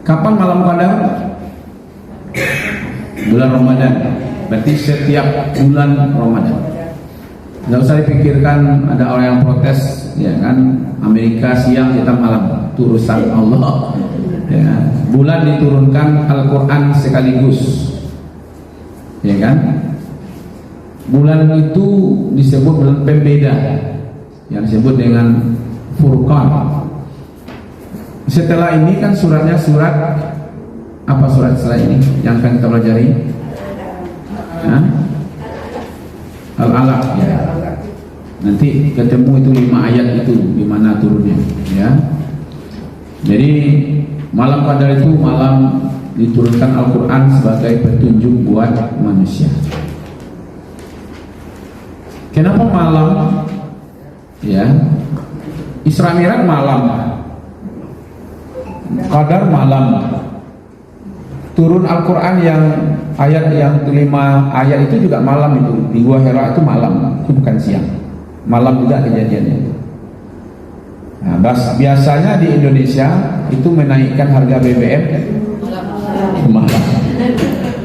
Kapan malam qadar? Bulan Ramadan. Berarti setiap bulan Ramadan. Nggak usah dipikirkan ada orang yang protes, ya kan? Amerika siang, kita malam. Itu urusan Allah. Ya, bulan diturunkan Al-Quran sekaligus, ya kan? Bulan itu disebut bulan pembeda, yang disebut dengan Furqan. Setelah ini kan suratnya surat apa, surat setelah ini yang akan kita pelajari? Al-Alaq, ya. Nanti ketemu itu 5 ayat itu di mana turunnya, ya. Jadi malam qadar itu malam diturunkan Al-Quran sebagai petunjuk buat manusia. Kenapa malam? Ya, Isra Mi'raj malam, qadar malam. Turun Al-Quran yang ayat yang 5 ayat itu juga malam itu. Di Gua Hira itu malam, itu bukan siang. Malam juga kejadiannya itu. Nah, biasanya di Indonesia itu menaikkan harga BBM malam.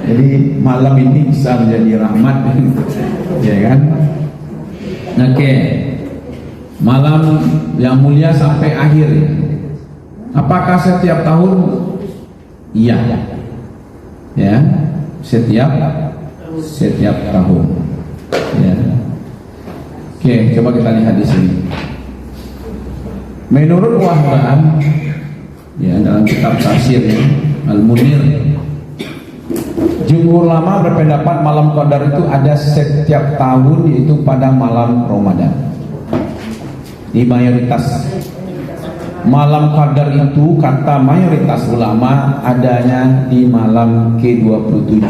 Jadi malam ini bisa menjadi rahmat, ya kan? Oke, malam yang mulia sampai akhir. Apakah setiap tahun? Iya, ya, setiap tahun. Ya. Oke, coba kita lihat di sini. Menurut Wahban, ya, dalam kitab tafsir Al-Munir, jumhur ulama berpendapat malam qadar itu ada setiap tahun, yaitu pada malam Ramadan. Di mayoritas malam qadar itu, kata mayoritas ulama, adanya di malam ke-27.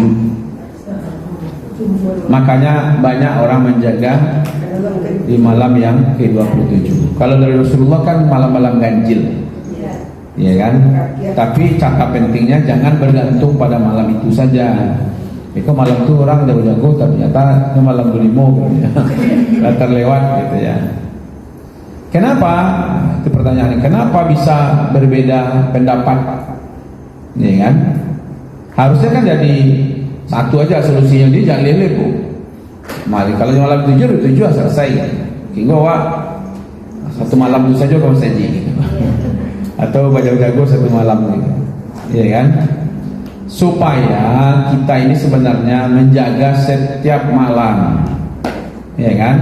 Makanya banyak orang menjaga di malam yang ke-27. Kalau dari Rasulullah kan malam-malam ganjil, ya kan? Tapi cakap pentingnya jangan bergantung pada malam itu saja. Itu malam itu orang jago-jago, ternyata malam kelimo, ya. Terlewat gitu ya. Kenapa? Itu pertanyaannya. Kenapa bisa berbeda pendapat? Ya kan? Harusnya kan jadi satu aja solusinya, dia jangan lele bu. Mari kalau malam 7 selesai. Hingga satu malam itu saja kalau saja gitu. Atau jago-jago satu malam gitu. Ya kan? Supaya kita ini sebenarnya menjaga setiap malam. Ya kan?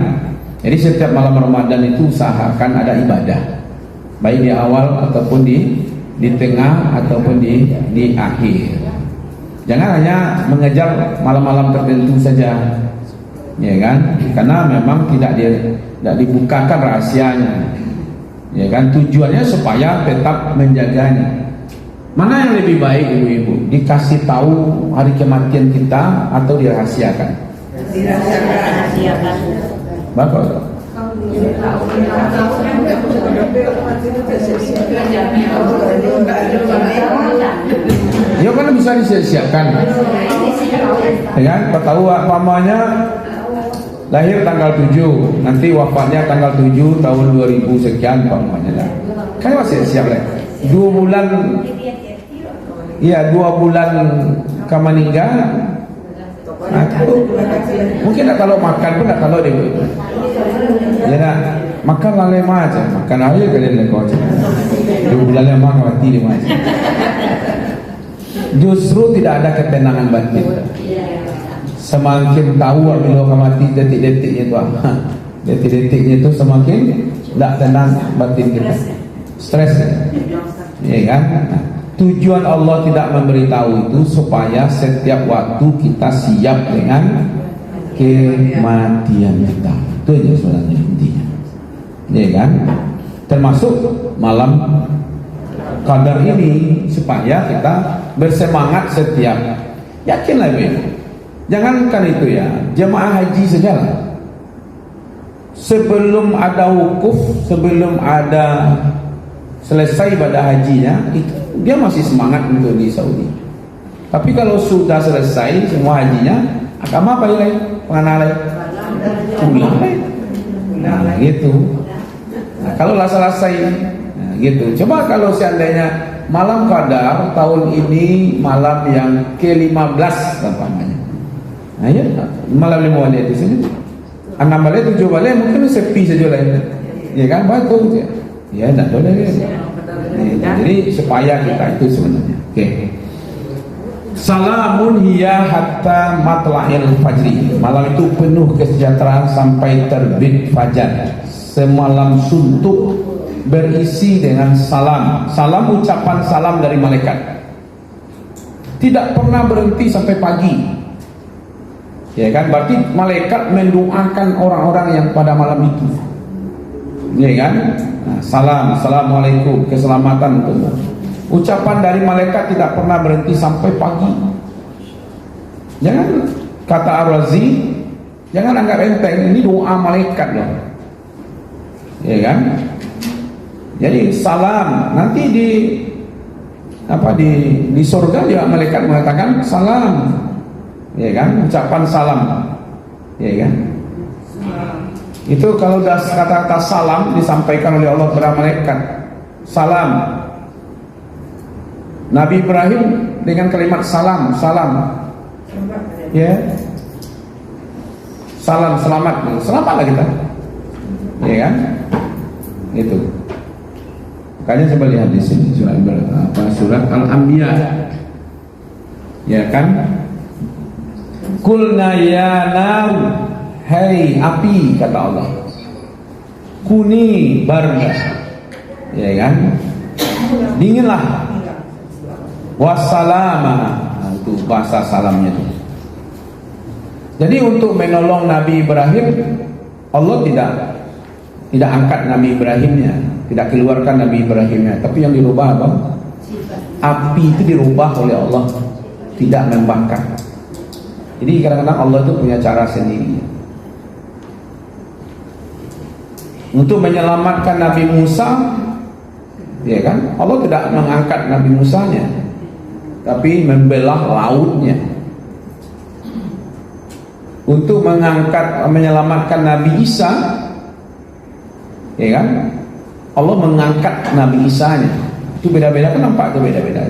Jadi setiap malam Ramadan itu usahakan ada ibadah, baik di awal ataupun di tengah ataupun di akhir. Jangan hanya mengejar malam-malam tertentu saja, ya kan? Karena memang tidak dibukakan rahasianya, ya kan? Tujuannya supaya tetap menjaganya. Mana yang lebih baik, ibu-ibu? Dikasih tahu hari kematian kita atau dirahasiakan? Dirahasiakan. Bapak. Ya kan bisa disiapkan. Ya, tahu pamannya lahir tanggal 7, nanti wafatnya tanggal 7 tahun 2000 sekian pamannya. Kan masih siap lah. 2 bulan. Iya, 2 bulan kemeninggal. Nah, mungkin tak kalau makan pun tak kalau dia. Ya nak makan lalai aja, makan aja kalian lekor aja. 2 bulan yang makan mati dia aja. Justru tidak ada ketenangan batin. Semakin tahu bila mati detik-detiknya itu, detik-detiknya itu semakin tidak tenang batin kita, stres, ya kan? Tujuan Allah tidak memberitahu itu supaya setiap waktu kita siap dengan kematian kita. Itu aja sebenarnya intinya, ya kan? Termasuk malam qadar ini supaya kita bersemangat setiap. Yakinlah ibu, jangankan itu ya, jemaah haji saja sebelum ada wukuf, sebelum ada selesai ibadah hajinya, itu dia masih semangat untuk di Saudi. Tapi kalau sudah selesai semua hajinya, agama apa lagi? Penganalai pulang lagi. Nah gitu. Nah, kalau lah selesai, nah, gitu. Coba kalau seandainya malam Qadar tahun ini malam yang ke-15 namanya. Nah, ya, malam 5 balik di sini. 6 balik, 7 balik mungkin sepi saja lah. Ya kan, betul ya. Ya, tak boleh. Jadi supaya kita itu sebenarnya. Oke. Salamun hiya hatta matla'il fajri. Malam itu penuh kesejahteraan sampai terbit fajar. Semalam suntuk berisi dengan salam. Salam, ucapan salam dari malaikat. Tidak pernah berhenti sampai pagi. Ya kan, berarti malaikat mendoakan orang-orang yang pada malam itu. Ya kan? Nah, salam, assalamualaikum, keselamatan untukmu. Ucapan dari malaikat tidak pernah berhenti sampai pagi. Jangan, kata Ar-Razi, jangan anggap enteng, ini doa malaikat loh. Ya kan? Jadi salam, nanti di surga juga malaikat mengatakan salam. Ya kan? Ucapan salam. Ya kan? Itu kalau dah kata-kata salam disampaikan oleh Allah kepada malaikat. Salam. Nabi Ibrahim dengan kalimat salam, salam. Ya. Salam, selamat. Selamatlah kita. Ya kan? Itu. Makanya coba lihat di sini surat Al-Anbiya. Ya kan? Kulna ya nar, hai api, kata Allah, kuni barda, ya kan, dinginlah, wassalama, itu bahasa salamnya itu. Jadi untuk menolong Nabi Ibrahim, Allah tidak angkat Nabi Ibrahimnya, tidak keluarkan Nabi Ibrahimnya, tapi yang dirubah apa? Api itu dirubah oleh Allah, tidak membakar. Jadi kadang-kadang Allah itu punya cara sendiri. Untuk menyelamatkan Nabi Musa, ya kan, Allah tidak mengangkat Nabi Musanya, tapi membelah lautnya. Untuk menyelamatkan Nabi Isa, ya kan, Allah mengangkat Nabi Isanya. Itu beda-beda, kan nampak itu beda-beda.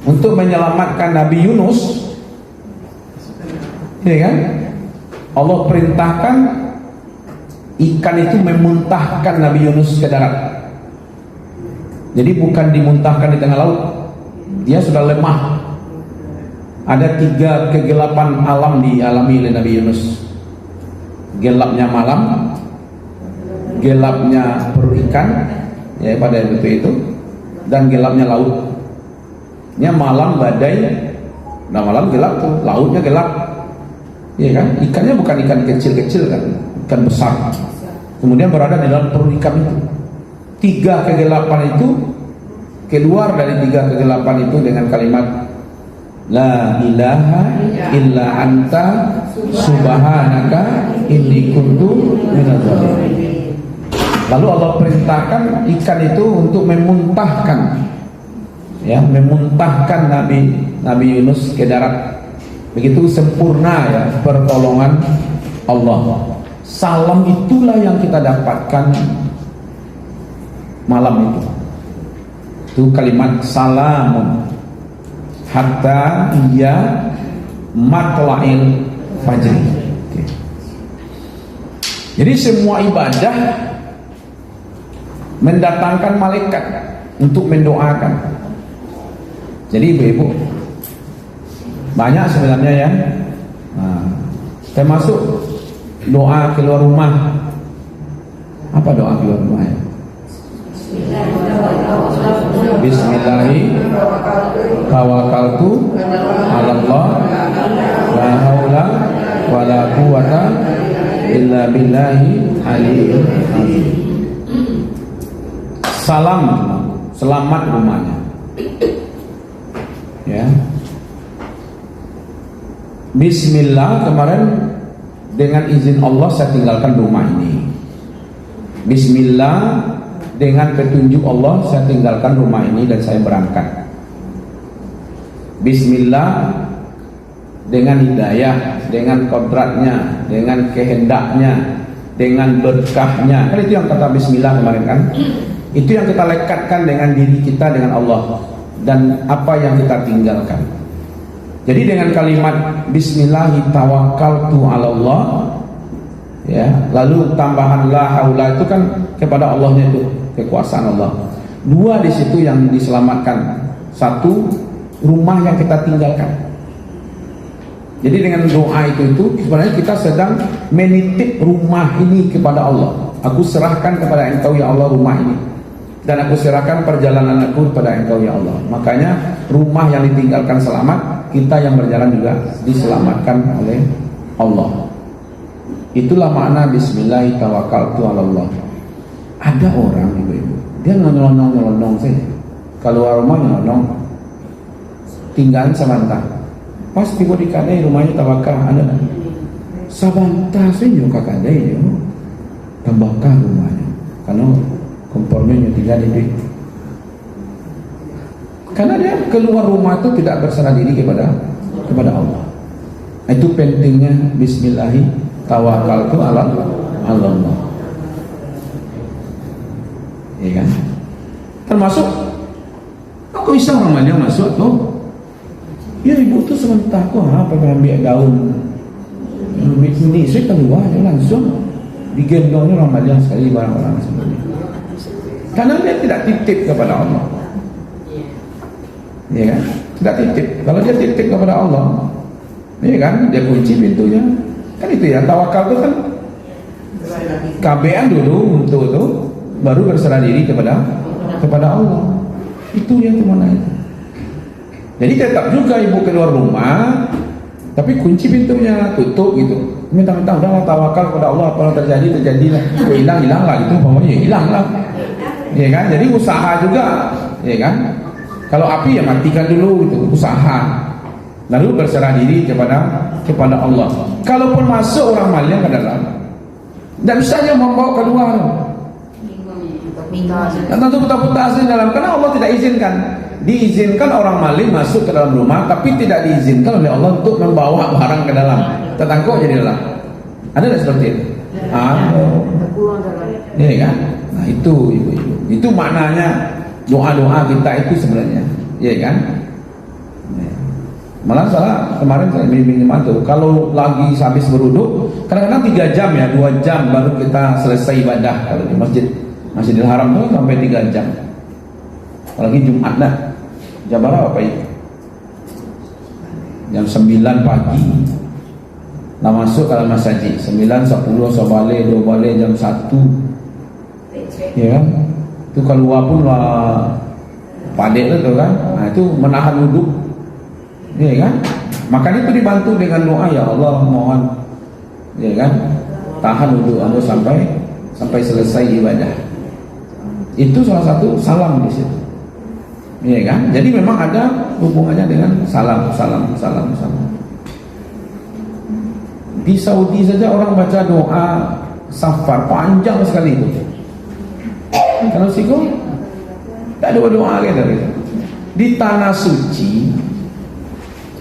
Untuk menyelamatkan Nabi Yunus, ya kan, Allah perintahkan ikan itu memuntahkan Nabi Yunus ke darat. Jadi bukan dimuntahkan di tengah laut, dia sudah lemah. Ada 3 kegelapan alam dialami oleh Nabi Yunus. Gelapnya malam, gelapnya perut ikan, ya pada waktu itu, dan gelapnya laut. Nya malam badai, nah malam gelap tuh, lautnya gelap. Ya kan, ikannya bukan ikan kecil-kecil kan, ikan besar. Kemudian berada di dalam perut ikan itu. 3 kegelapan itu keluar dari 3 kegelapan itu dengan kalimat La ilaha illa anta subhanaka inni kuntu minadz dzalimin. Lalu Allah perintahkan ikan itu untuk memuntahkan, ya, memuntahkan Nabi Yunus ke darat. Begitu sempurna ya pertolongan Allah. Salam itulah yang kita dapatkan malam itu. Itu kalimat salamun hatta iya matla'il fajri. Okay. Jadi semua ibadah mendatangkan malaikat untuk mendoakan. Jadi ibu-ibu, banyak sebenarnya ya, termasuk doa keluar rumah. Apa doa keluar rumah ya? Bismillahi tawakkaltu 'ala Allah la haula wala quwwata illa billahi aliyyil azim. Salam, selamat rumahnya. Ya. Bismillah, kemarin dengan izin Allah saya tinggalkan rumah ini. Bismillah, dengan petunjuk Allah saya tinggalkan rumah ini dan saya berangkat. Bismillah, dengan hidayah, dengan kodratnya, dengan kehendaknya, dengan berkahnya. Kan itu yang kata bismillah kemarin kan. Itu yang kita lekatkan dengan diri kita dengan Allah dan apa yang kita tinggalkan. Jadi dengan kalimat Bismillahi tawakkaltu 'alallah, ya, lalu tambahan la haula itu kan kepada Allahnya, itu kekuasaan Allah. Dua di situ yang diselamatkan. Satu, rumah yang kita tinggalkan. Jadi dengan doa itu sebenarnya kita sedang menitip rumah ini kepada Allah. Aku serahkan kepada Engkau ya Allah rumah ini, dan aku serahkan perjalanan aku kepada Engkau ya Allah. Makanya rumah yang ditinggalkan selamat, kita yang berjalan juga diselamatkan oleh Allah. Itulah makna Bismillahi tawakkaltu 'alallah. Ada orang ibu-ibu, dia nyelonong saja, keluar rumah nyelonong, tinggalin sebentar, pas tiba di kadai rumahnya tawakal ada sebentar saja kakadai dia tambahkan rumahnya karena kompornya tinggal di duit. Karena dia keluar rumah itu tidak berserah diri kepada Allah. Itu pentingnya Bismillahi tawakkaltu 'alallah. Ya kan? Termasuk aku bisa namanya masuk tuh. Ya ibu tuh sebentar kok apa ambil daun ini saya keluar langsung digendongnya Ramadan sekali barang-barang sebenarnya. Karena dia tidak titip kepada Allah. Ya kan? Tidak titip. Kalau dia titip kepada Allah, ya kan? Dia kunci pintunya. Kan itu ya, tawakal itu kan KBN dulu untuk itu, baru berserah diri kepada Allah. Itu yang kemana itu. Jadi tetap juga ibu keluar rumah, tapi kunci pintunya, tutup gitu. Minta-minta udahlah tawakal kepada Allah, apa yang terjadilah. Hilang lah gitu, pokoknya hilang lah. Ya kan? Jadi usaha juga, ya kan? Kalau api ya matikan dulu gitu, usaha. Lalu berserah diri kepada Allah. Kalaupun masuk orang maling ke dalam, tidak bisa dia membawa keluar. Dan tentu putar-putar asli dalam, karena Allah tidak izinkan. Diizinkan orang maling masuk ke dalam rumah, tapi tidak diizinkan oleh Allah untuk membawa barang ke dalam. Tertangkap jadi dalam. Ada tidak seperti itu? Iya kan? Nah itu ibu-ibu. Itu maknanya doa-doa kita itu sebenarnya, iya kan? Malah salah kemarin saya bimbing tuh, kalau lagi habis berwudu, kadang-kadang 3 jam ya, 2 jam baru kita selesai ibadah. Kalau di Masjidil Haram tuh sampai 3 jam. Apalagi Jumat dah. Jam berapa Pak? Jam 9 pagi. Nah masuk ke dalam masjid 9, 10, sobale, 2 balik jam 1. Ya kan? Itu keluar pun lah padek itu kan. Nah itu menahan wudhu. Ya kan? Makanya itu dibantu dengan doa, ya Allah mohon, ya kan? Tahan wudhu Anda sampai selesai ibadah. Itu salah satu salam di situ. Ya kan? Jadi memang ada hubungannya dengan salam. Di Saudi saja orang baca doa safar panjang sekali itu. Kalau siko tak ada doa gitu. Di tanah suci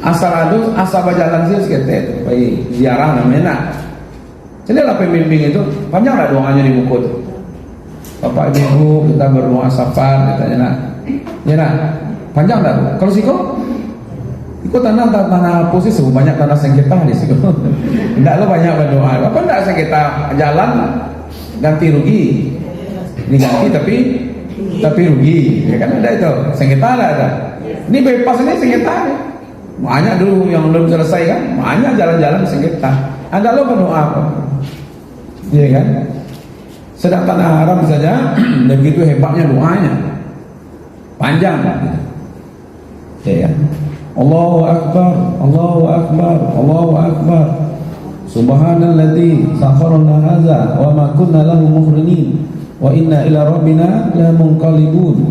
asal berjalan sih sekitar pergi ziarah namanya. Jadi lah pembimbing itu panjang lah doanya di buku itu. Bapak ibu kita berdoa safar katanya nak. Ya nak, panjang tak? Kalau siko, ikut tanah posisi banyak tanah sengketa di situ. Tidak lo banyak berdoa. Apa tidak sengketa jalan ganti rugi? Ini ganti tapi rugi. Ya kan ada itu sengketa ada. Ini bebas ini sengketa. Banyak dulu yang belum selesai kan? Banyak jalan-jalan sengketa. Ada lo berdoa apa? Iya kan? Sedang tanah haram saja, begitu hebatnya doanya. Panjang ya. Allahu Akbar, Allahu Akbar, Allahu Akbar. Subhanalladzi sakharana hadza wa ma kunna lahu muqrinin wa inna ila rabbina lamunqalibun.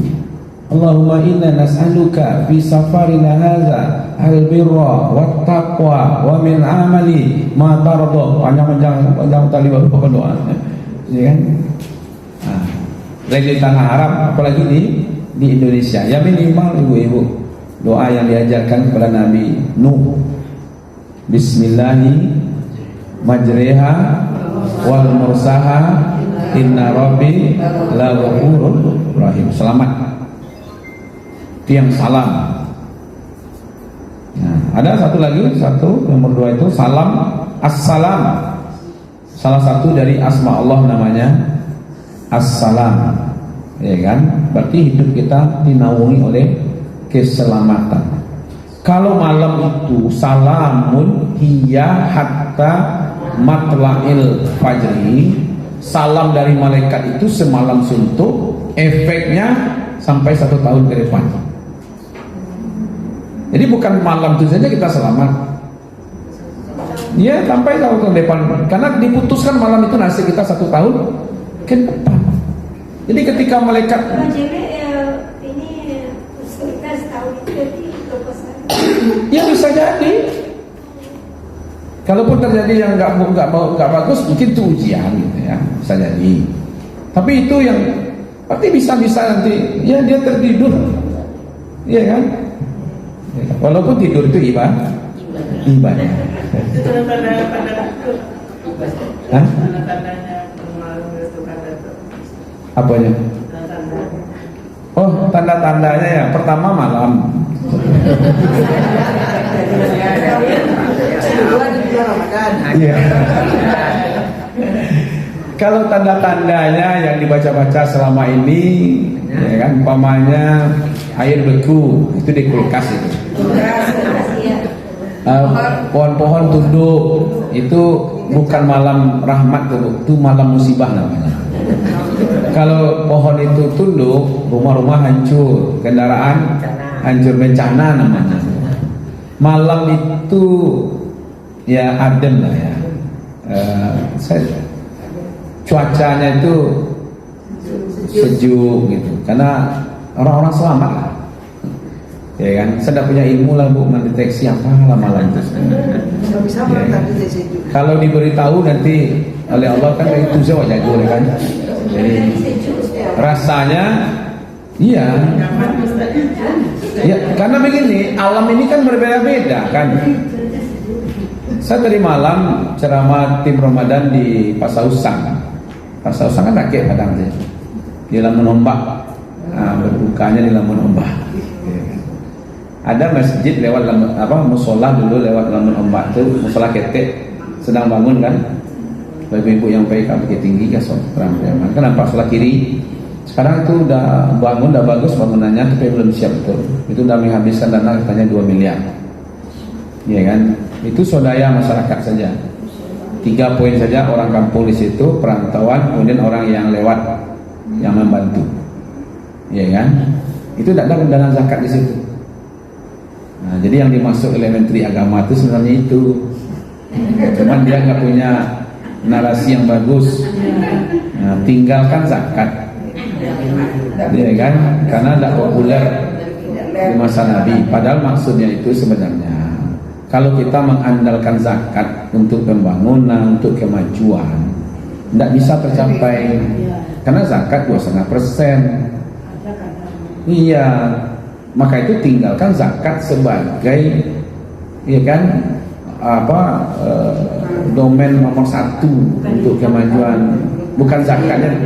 Allahumma inna nas'aluka fi safarina hadza al-birra wat taqwa wa min amali ma tarda. Panjang tali baru doa. Ya kan? Nah, lagi tanah Arab apalagi di Indonesia, ya minimal ibu-ibu doa yang diajarkan kepada Nabi Nuh, Bismillahi majreha wal mursaha Inna Rabbi laghafurur rahim. Selamat. Itu yang salam. Nah, ada satu lagi, nomor 2 itu salam assalam. Salah satu dari asma Allah namanya assalam. Ya kan? Berarti hidup kita dinaungi oleh keselamatan. Kalau malam itu salamun hiya hatta matla'il fajri, salam dari malaikat itu semalam suntuk, efeknya sampai 1 tahun ke depan. Jadi bukan malam itu saja kita selamat, ya sampai 1 tahun ke depan, karena diputuskan malam itu nasib kita 1 tahun ke depan. Jadi ketika malaikat ya bisa jadi, kalaupun terjadi yang nggak bagus, mungkin itu ujian gitu ya, bisa jadi. Tapi itu yang berarti bisa nanti ya dia tertidur, iya kan? Walaupun tidur itu ibadah. Itu tanda-tandanya apanya? Oh, tanda-tandanya ya. Pertama malam. Iya. Kalau tanda-tandanya yang dibaca-baca selama ini, ya kan, umpamanya air beku itu di kulkas itu. Pohon-pohon tunduk itu bukan malam rahmat, itu malam musibah namanya. Kalau pohon itu tunduk, rumah-rumah hancur, kendaraan hancur, bencana namanya. Malam itu ya adem lah ya. Cuacanya itu sejuk gitu, karena orang-orang selamat lah. Ya kan, saya tidak punya ilmu lah Bu mendeteksi apa malam itu. Ya, kan? Kalau diberitahu nanti oleh Allah kan itu saya jago kan. Jadi rasanya iya. Ya, karena begini, alam ini kan berbeda-beda kan. Saya tadi malam ceramah tim Ramadan di Pasausang. Pasausang kan rakyat kadang dia. Di Lamun Ombak. Nah, berbukanya di Lamun Ombak. Ada masjid lewat musola dulu lewat Lamun Ombak itu, musola ketek sedang bangun kan. Ibu-ibu yang pakai kaki tinggi kan kan nampak sebelah kiri. Sekarang itu udah bangun, udah bagus bangunannya, tapi belum siap betul. Itu udah menghabiskan dana katanya 2 miliar. Iya kan? Itu swadaya masyarakat saja. 3 poin saja, orang kampung di situ, perantauan, kemudian orang yang lewat yang membantu. Iya kan? Itu tidak ada dana zakat di situ. Nah, jadi yang dimasuk elementary agama itu sebenarnya itu. Cuman dia nggak punya narasi yang bagus. Nah, tinggalkan zakat. Ya kan? Karena tidak populer di masa Nabi. Padahal maksudnya itu sebenarnya kalau kita mengandalkan zakat untuk pembangunan, untuk kemajuan, tidak bisa tercapai. Karena zakat 2,5%. Iya. Maka itu tinggalkan zakat sebagai ya kan domain nomor 1 untuk kemajuan. Bukan zakatnya,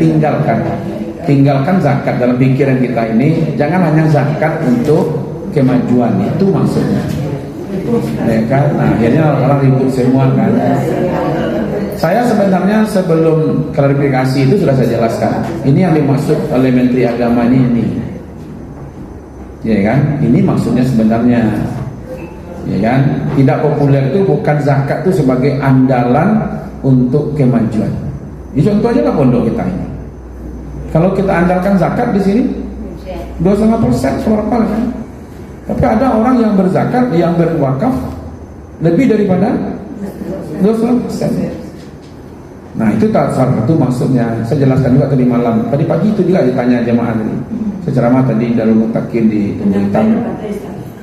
tinggalkan zakat dalam pikiran kita ini. Jangan hanya zakat untuk kemajuan, itu maksudnya ya kan. Nah, akhirnya orang ribut semua kan. Saya sebenarnya sebelum klarifikasi itu sudah saya jelaskan, ini yang dimaksud elementary agama ini. Ya kan, ini maksudnya sebenarnya, ya kan, tidak populer itu bukan zakat itu sebagai andalan untuk kemajuan. Ini contoh aja lah pondok kita ini. Kalau kita andalkan zakat di sini 2,5% seberapa kan? Tapi ada orang yang berzakat, yang berwakaf lebih daripada 2,5%. Nah itu salah satu maksudnya. Saya jelaskan juga tadi malam. Tadi pagi itu juga ditanya jemaah tadi. Saya ceramah tadi Darul Mutakin di Tumbuhitam.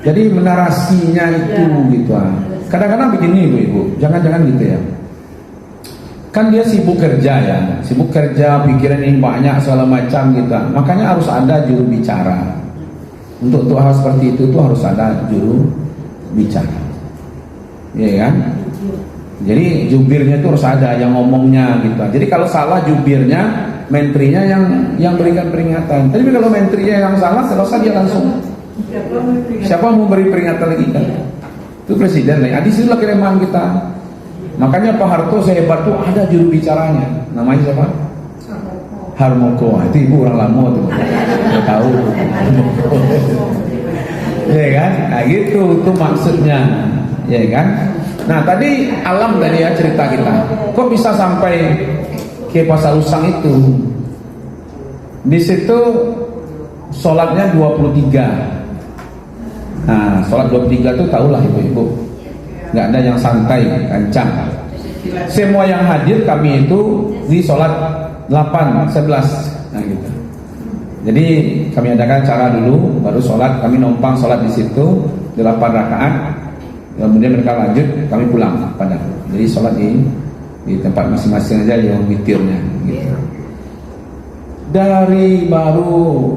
Jadi menarasinya itu gitu. Kadang-kadang begini ibu-ibu, jangan-jangan gitu ya. Kan dia sibuk kerja ya, sibuk kerja, pikiran ini banyak segala macam gitu. Makanya harus ada juru bicara. Untuk hal seperti itu tuh harus ada juru bicara. Iya kan? Jadi jubirnya itu harus ada yang ngomongnya gitu. Jadi kalau salah jubirnya, menterinya yang berikan peringatan. Tapi kalau menterinya yang salah, selesai dia langsung. Siapa mau beri peringatan lagi kan? Itu presiden lah. Di sinilah kelemahan kita. Makanya Pak Harto sehebat tuh ada juru bicaranya. Namanya siapa? Harmoko. Itu ibu orang lama tuh. Nggak tahu. Ya kan? Nah gitu itu maksudnya. Ya kan? Nah tadi alam tadi ya cerita kita. Kok bisa sampai ke Pasar Usang itu? Di situ sholatnya 23. Nah sholat 23 itu tahulah ibu-ibu, nggak ada yang santai, kencang. Semua yang hadir kami itu di sholat 8, 11. Nah gitu. Jadi kami adakan cara dulu, baru sholat, kami numpang sholat di situ 8 rakaat. Kemudian mereka lanjut, kami pulang pada. Jadi sholat di tempat masing-masing aja yang witirnya. Gitu. Dari baru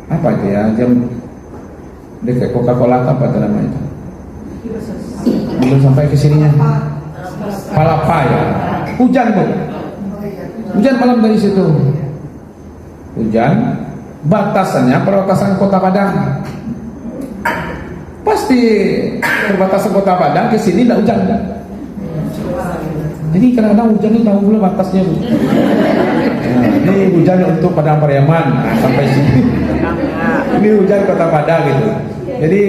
apa itu ya jam dekat Coca-Cola apa itu namanya? Belum sampai ke sininya. Palapa ya. Hujan bu. Hujan malam dari situ. Hujan. Batasannya perbatasan Kota Padang. Pasti perbatasan Kota Padang ke sini tidak hujan. Jadi kadang-kadang hujan itu tahu pula batasnya. Nah, ini hujan untuk Padang Pariaman sampai sini. Ini hujan Kota Padang gitu. Jadi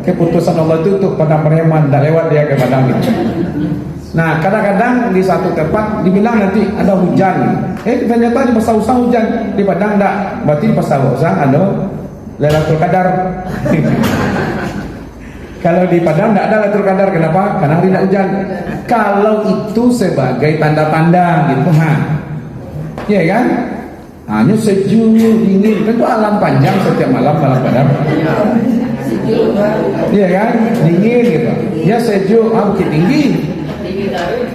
keputusan Allah itu untuk Padang Pariaman, tidak lewat dia ke Padang gitu. Nah kadang-kadang di satu tempat dibilang nanti ada hujan. Ternyata di Pasar Usang hujan, di Padang tidak. Berarti di Pasar Usang ada Lailatul Qadar. Kalau di Padang tidak ada Lailatul Qadar, kenapa? Karena tidak hujan. Kalau itu sebagai tanda-tanda gitu, ya kan? Hanya sejuk, dingin, tentu alam panjang setiap malam Qadar. Iya kan? Dingin gitu. Ya sejuk, bukit tinggi.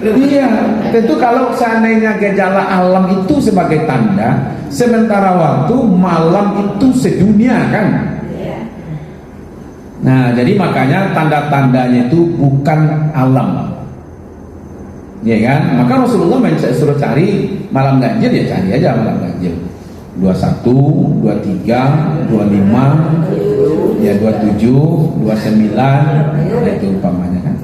Iya, tentu kalau seandainya gejala alam itu sebagai tanda, sementara waktu malam itu sedunia kan? Nah, jadi makanya tanda-tandanya itu bukan alam. Ya kan? Maka Rasulullah suruh cari malam ganjil, ya cari aja malam ganjil. 21, 23, 25, ya 27, 29, itu umpamanya kan.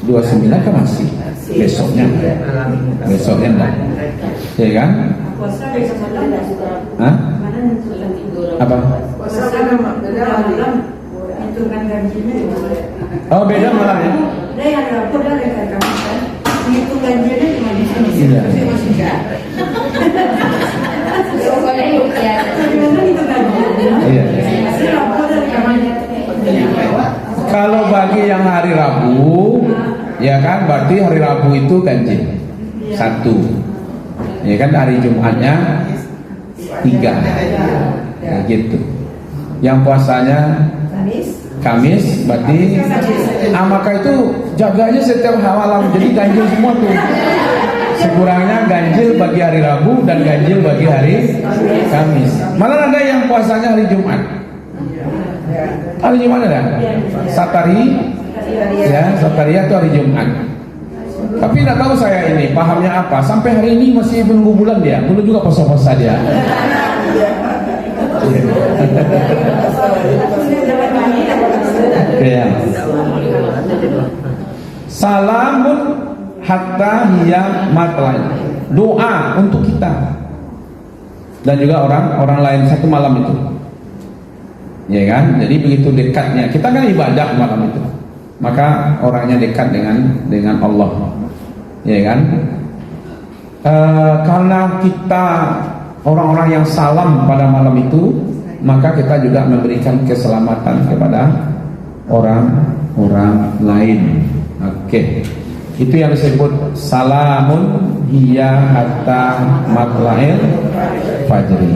29 kan masih besoknya enggak. Ya kan? Hah? Apa? Oh beda malam ya? Iya. Kalau bagi yang hari Rabu, ya kan berarti hari Rabu itu ganjil 1. Ya kan hari Jumatnya 3. Ya gitu. Yang puasanya Kamis berarti maka itu jaganya setiap malam, jadi ganjil semua tuh. Sekurangnya ganjil bagi hari Rabu dan ganjil bagi hari Kamis. Malah ada yang puasanya hari Jumat. Hari Jumat ada? Satari, ya Sataria itu hari Jumat. Tapi tidak tahu saya ini pahamnya apa. Sampai hari ini masih menunggu bulan dia. Dulu juga puasa-puasa dia. Ya. Salamun hatta hiya matla'in. Doa untuk kita dan juga orang lain satu malam itu. Ya kan? Jadi begitu dekatnya. Kita kan ibadah malam itu. Maka orangnya dekat dengan Allah. Ya kan? Karena kita orang-orang yang salam pada malam itu, maka kita juga memberikan keselamatan kepada orang-orang lain. Oke. Itu yang disebut salamun hiya hatta matla'il fajri.